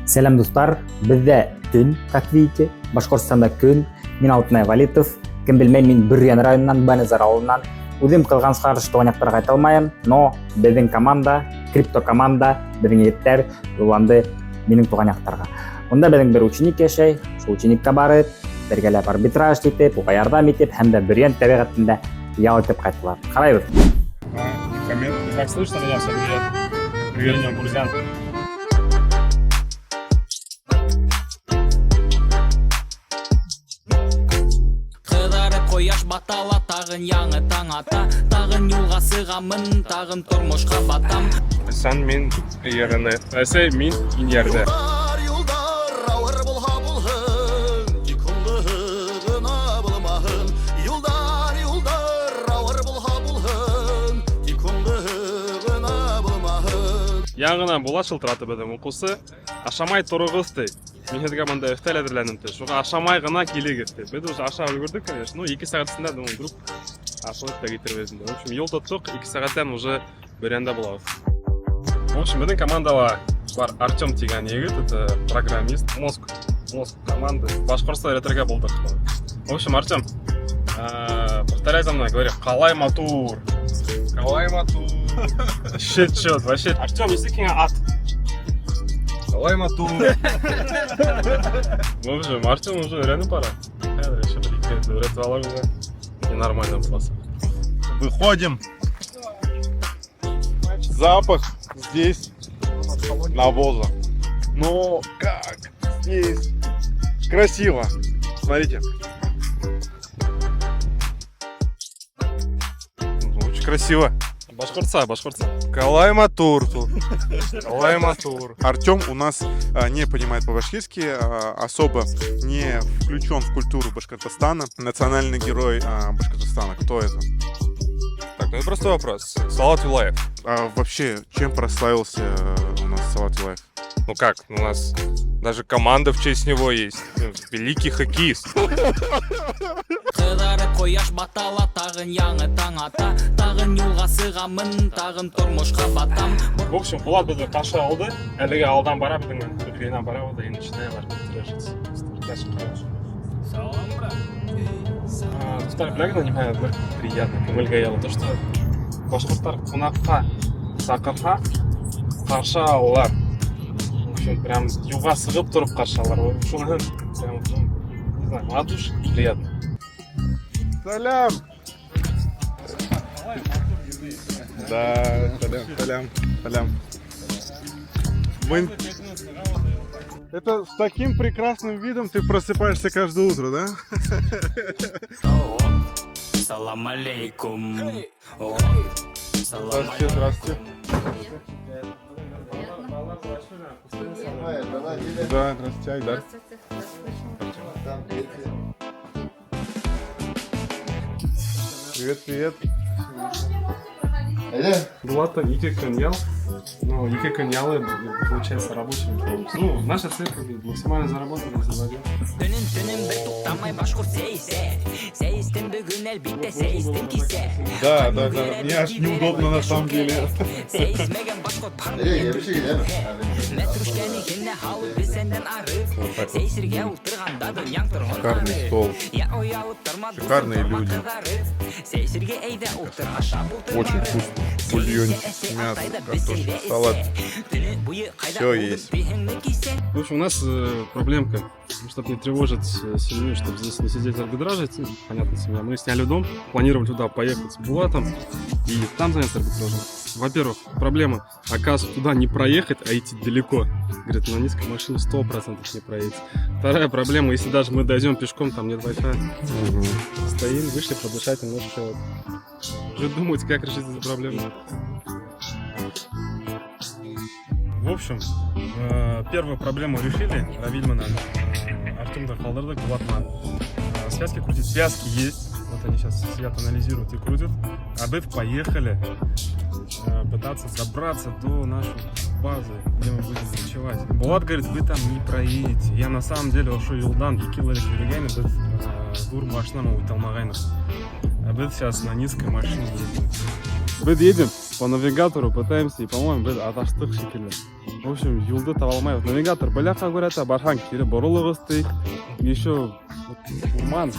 Selam dostlar, bizde gün, как видите, Башқұртстанда күн, мен Алтынай Валитов, кім білмей мен Бүрген районынан, Баназар ауылынан, өзім қылған сықарыш тоғанақтарға айта алмайым, но біздің команда, крипто команда, біздің еттер ұланды менің тоғанақтарға. Онда біздің бір ученик ешей, сол ученикке барып, бергелеп арбитраж етіп, оға ярдам етіп, һәм де Бүрген табиғатында ял етіп қайтылар. Қарай бір. Как слышно меня? Всем привет. Привет, Бурзян. Қояш батала тағын яңы таң ата, тағын юлға сығамын, тағын тұрмышқа батам. Sen min yerine, ese min in yerde. Яңынан була шылтыратып едім оқысы, ашамай тұрығызды. Мен хедіге мында өфтәл әдірленімді. Шуға ашамай ғына келегізді. Біз уже аша үлгірдік, конечно, но 2 сағатысында думаю, вдруг ашылып та кетір өзінде. В общем, ел тұттық, 2 сағаттан уже біренде болауыз. В общем, біздің командала бар Артем деген егіт, это программист, мозг команды. Башқұртстан ретірге болдық. В общем, Артем, повторяй за мной, говори, қалай матур. Қалай матур. Чет, вообще. Артем, естественно, ат. Қалай матур. В общем, Артем уже реально пора. Еще приехать, врятовала уже. И нормально просто. Выходим. Запах здесь навоза. Но как здесь красиво. Смотрите. Очень красиво. Башқұртса. Қалай матур тут. Қалай матур. Артем у нас не понимает по-башкирски, особо не включен в культуру Башкортостана. Национальный герой Башкортостана. Кто это? Так, ну это простой вопрос. Салават Юлаев. Вообще, чем прославился у нас Салават Юлаев? Ну как, у нас даже команда в честь него есть. Великий хоккеист. Қыдарып қояш батала тағын яңы таң ата, тағын юлға сығамын, тағын тұрмышқа батам. В общем, Булат бізді қаша алды, әліге алдан бара біздің Бүргеннен бара алды, енді начинаем трэшиться. Салам, брат. Достар, біләгіна немає бір приятно, көңілге аялы. То, что башқұрттар қонаққа, сақырға қарша алар. В общем, прям юға сығып тұрып қарша алар. Шуны, прям, не знаю, от души приятно. Салям! Да, салям. Это с таким прекрасным видом ты просыпаешься каждое утро, да? Салам алейкум. Здравствуйте. Да, здравствуйте, Айдар. Привет. Булатта 2 күн ял, но 2 күн ялы получается рабочим. Ну, наша цель максимально заработать, если войдем. Түнін бір тұқтамай башқұрт сейістің бүгін әлбетте сейістің кисе. Да, мне аж неудобно на самом деле. Сейізмеген башқұрт Мәтрушкәні кенне халы бізенден арып, сейсірге ұлтырғанда дүнияң тұрғын Шикарный стол. Шикарные люди. Сейсірге әйді ұлтыр аша бұлтыр. Очень вкусно. Бульончик, мясо, картошка, салат. Все есть. В общем, у нас проблемка, чтобы не тревожить семью, чтобы здесь не сидеть арбитражить, понятно, семья. Мы сняли дом, планировали туда поехать с Булатом и там заняться арбитражем. Во-первых, проблема, оказывается, туда не проехать, а идти далеко. Говорит, на низкой машине 100% не проедете. Вторая проблема, если даже мы дойдем пешком, там нет Wi-Fi. Стоим, вышли подышать немножко. Уже думать, как решить эту проблему. В общем, первую проблему решили. Равильмана, Артемда қалдырдық, Булатман. Связки крутить. Связки есть. Вот они сейчас сидят, анализируют и крутят. А мы поехали пытаться добраться до нашей базы, где мы будем ночевать. Булат говорит, вы там не проедете. Я на самом деле ошо юлдан 2 километр жүргенмін, біз дур машинама өте алмағайнық. А біз сейчас на низкой машине едем. Біз едем по навигатору пытаемся, и, по-моему, біз адаштық шекілі. В общем, юлды таба алмай. Навигатор бляха көрәті, бархан кері бұрылығы істейік. Еще Урман,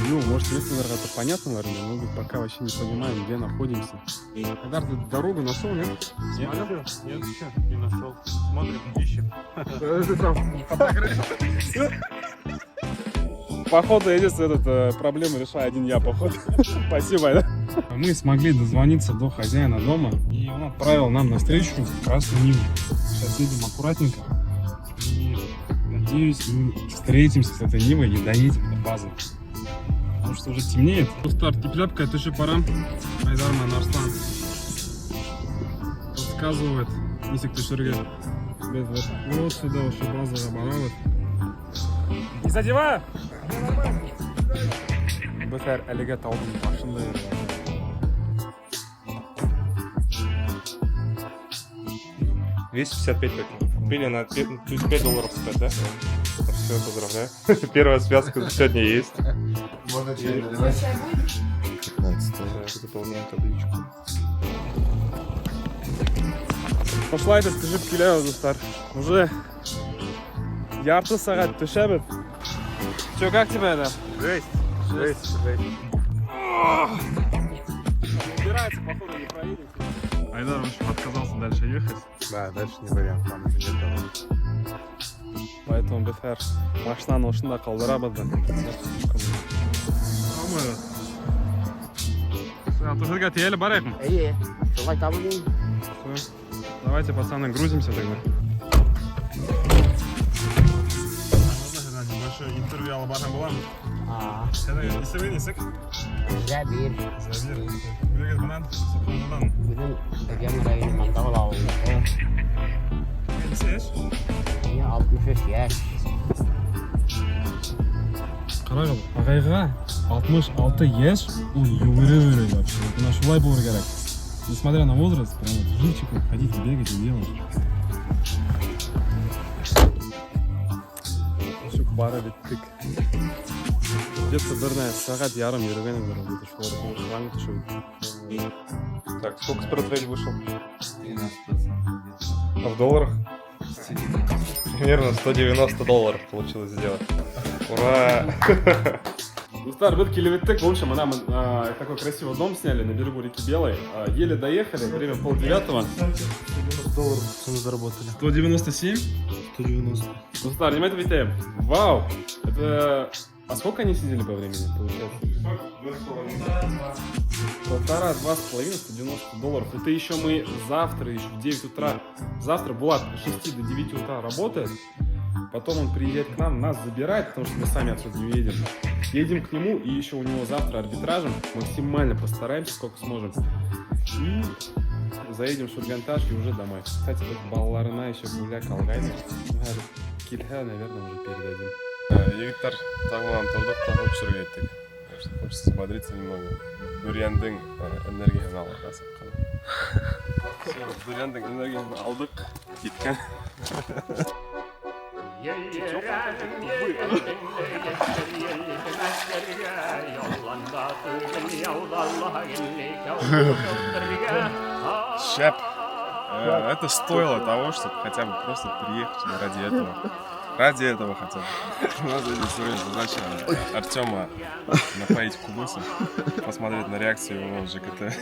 ну, может, если это понятно, наверное, мы пока вообще не понимаем, где находимся. Когда ты дорогу нашел, нет? Нет, еще не нашел. Смотрим, ищем. Походу, единственная проблему решаю один я, походу. Спасибо, да? Мы смогли дозвониться до хозяина дома, и он отправил нам навстречу красную Ниву. Сейчас едем аккуратненько. И надеюсь, мы встретимся с этой Нивой и доедем до базы. Потому что уже темнеет. Старт тепляпка, это еще пора. Айдарман Арслан подсказывает, если кто шерге. Вот сюда вообще база оборот. Не задевай! Бәфәр әлеге таудың башында еді. $255 только. Купили на $5 стоит, да? Все, поздравляю. Первая связка сегодня есть. Можно чай наливать? 15. Заполняем табличку. Пошла это, скажи, келеу, достар. Уже ярты сағат төшәбіз. Че, как тебя, да? Жесть. Убирается, походу, не проедем. Айдар, в общем, отказался дальше ехать. Да, дальше не вариант, там уже нет дороги. Поэтому Бефер машинаны ушында қалдырабыз да. Тушерге тиелі барайық мы? Солай табылын. Всё. Давайте, пацаны, грузимся тогда. Небольшое интервью алып барған боламыз. Сені есімі несік? Забир. Забир. Бөгет бұнан, Сапонудан. Бүгін Бөген районы Мандавыл ауылында. Несі еш? Міне 63 яш. Қарағыл, ағайға 66 яш, ол югірі вообще. Бұна шулай болыр керек. Несмотря на возраст, прям вот живчиком ходить, бегать и делать. Шук бара биттік. Где-то біріне сағат ярым ерген едім, где-то шулар шуранғы түші. Так, сколько спорттрейд вышел? 13%. А в долларах? Примерно $190 получилось сделать. Ура! Достар, біз келебеттік, в общем, мы такой красивый дом сняли на берегу реки Белой. Еле доехали, время 8:30. $90 цену заработали. 197? 190. Достар, не это витаем. Вау! Это... А сколько они сидели по времени, получается? Полтора-два с половиной, $190. Это еще мы завтра, еще в 9 утра. Завтра Булат с 6 до 9 утра работает. Потом он приезжает к нам, нас забирает, потому что мы сами отсюда не уедем. Едем к нему, и еще у него завтра арбитражем. Максимально постараемся, сколько сможем. И заедем в Шурганташ и уже домой. Кстати, тут балларына еще гуля калгайны. Кильха, наверное, уже передадим. Егиттер тағынан тұрдық, тағы ұшырға еттік. Хочется взбодриться немного. Дүрияндың энергиясын алға саққаны. Дүрияндың энергиясын алдық, кеткен. Шеп. Это стоило того, чтобы хотя бы просто приехать ради этого. Ради этого хотя бы. У нас сегодня задача Артема напоить кубысом, посмотреть на реакцию его в ЖКТ.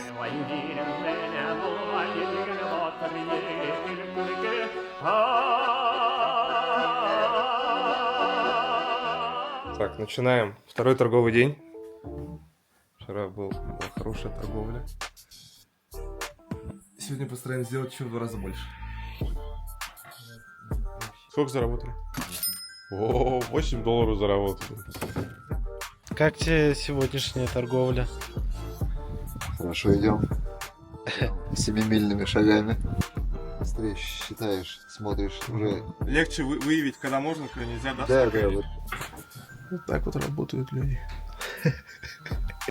Так, начинаем. Второй торговый день. Вчера была хорошая торговля. Сегодня постараемся сделать еще в 2 раза больше. Сколько заработали? О, $8 заработали. Как тебе сегодняшняя торговля? Хорошо идем. Семимильными шагами. Быстрее считаешь, смотришь уже. Легче выявить, когда можно, когда нельзя, да? Да, вот. Вот так вот работают люди.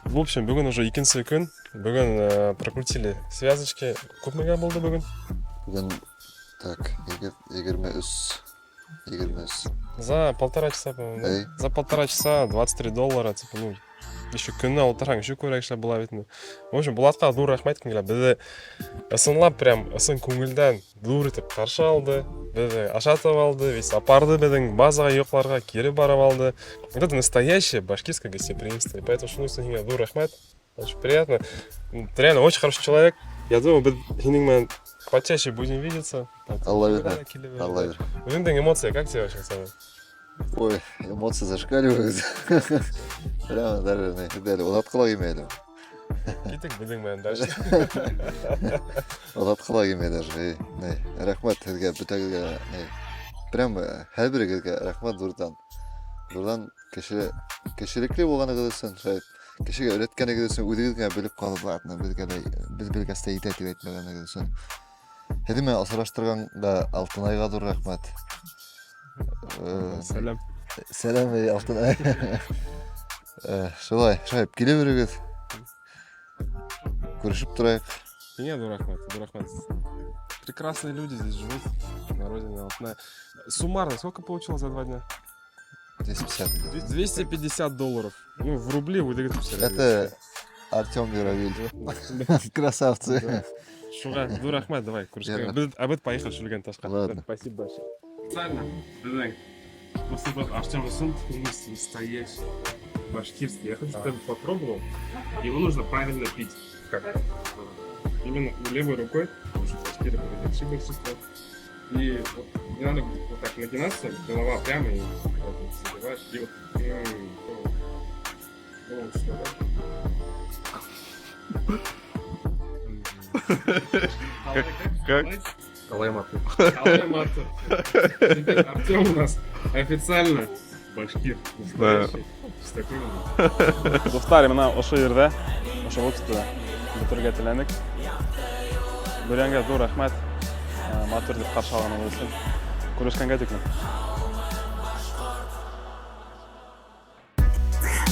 В общем, бүгін уже екінші күн. Бүгін прокрутили связочки. Көп мега болды бүгін? Бүгін так, 23. За 1,5 часа, по-моему. Эй. За 1,5 часа $23, типа, ну, еще күніне отырсаң еще көрегішлер бола бетінде. В общем, Болатқа dur рахмет айткым келет. Бізді ысынлап прям ысын көңілден dur етіп қаршы алды. Бізді ашатып алды, весь апарды біздің базаға йоқларға кері барып алды. Вот это настоящее башкирское гостеприимство. И поэтому шunu үшін dur рахмет. Очень приятно. Ты реально очень хороший человек. Я думаю, біз сеніңмен почаще будем видеться. Алла берер. Алла берер. Өзіңдің эмоция как тебе вообще в целом? Ой, эмоции зашкаливают. Прямо даже, дәл ұнатқыла келмейді. Кеттік біздіңмен дальше. Ұнатқыла келмейді даже. Рахмат сізге бүтәгіге. Прям әрбірігізге рахмат Дурдан. Дурдан кешірекли болғаны қылысын. Кешіге өреткені қылысын, өдігізге біліп қалып латына. Біз білгісті ететіп етмегені қылысын. Хедіме асыраштырғанда Алтынайға Дур рахмат. Сәлем. Сәлем Алтынай. Шылай, келе беріңіз. Көрішіп тұрайық. Нет, dur рахмет. Прекрасные люди здесь живут, на родине Алтынай. Суммарно, сколько получилось за 2 дня? 250. $250. Ну, в рубли вы договоритесь. Это Артем Юравиль. Красавцы. Шуға, dur рахмет, давай, Куршқа. Біз поехали Шульган Ташқа. Ладно. Спасибо большое. Специально, біздің осы бір Артем Сын настоящий башкирский. Я хочу, чтобы ты попробовал. Его нужно правильно пить. Как? Именно левой рукой, потому что башкиры большинство. И вот не надо вот так нагинаться, голова прямо и забиваешь. И вот что, да? Как? Калайматов. Теперь Артем у нас официально башкир. Настоящий. Достар, мына ошо жерде, ошо вакытта бүтүргө тилендик. Биреңге dur рахмат. Матур деп каршы алган болсун. Көрүшкөнгө текмин.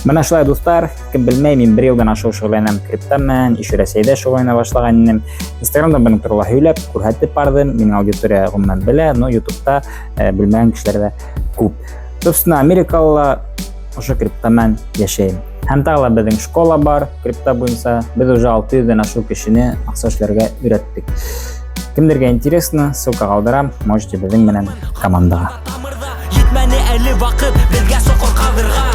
Менә шулай дуслар, кем белмәй, мин 1 елдан ашу шөгыльләнәм криптамен, ише Рәсәйдә шөгыльләнә башлаган идем. Инстаграмда моны турында һөйләп, күрһәтеп бардым. Минең аудитория гомумән белә, но YouTube'та белмәгән кешеләр дә күп. Собственно, Америкалла ошо криптамен яшәйм. Һәм тагы безнең школа бар, крипта буенча. Без уже 600 ашу кешене акча эшләргә өйрәттек. Кемдерге интересно, ссылка калдырам, можете безнең менән командага. Yetməni əli vaqt, bilgə soqur qaldırğa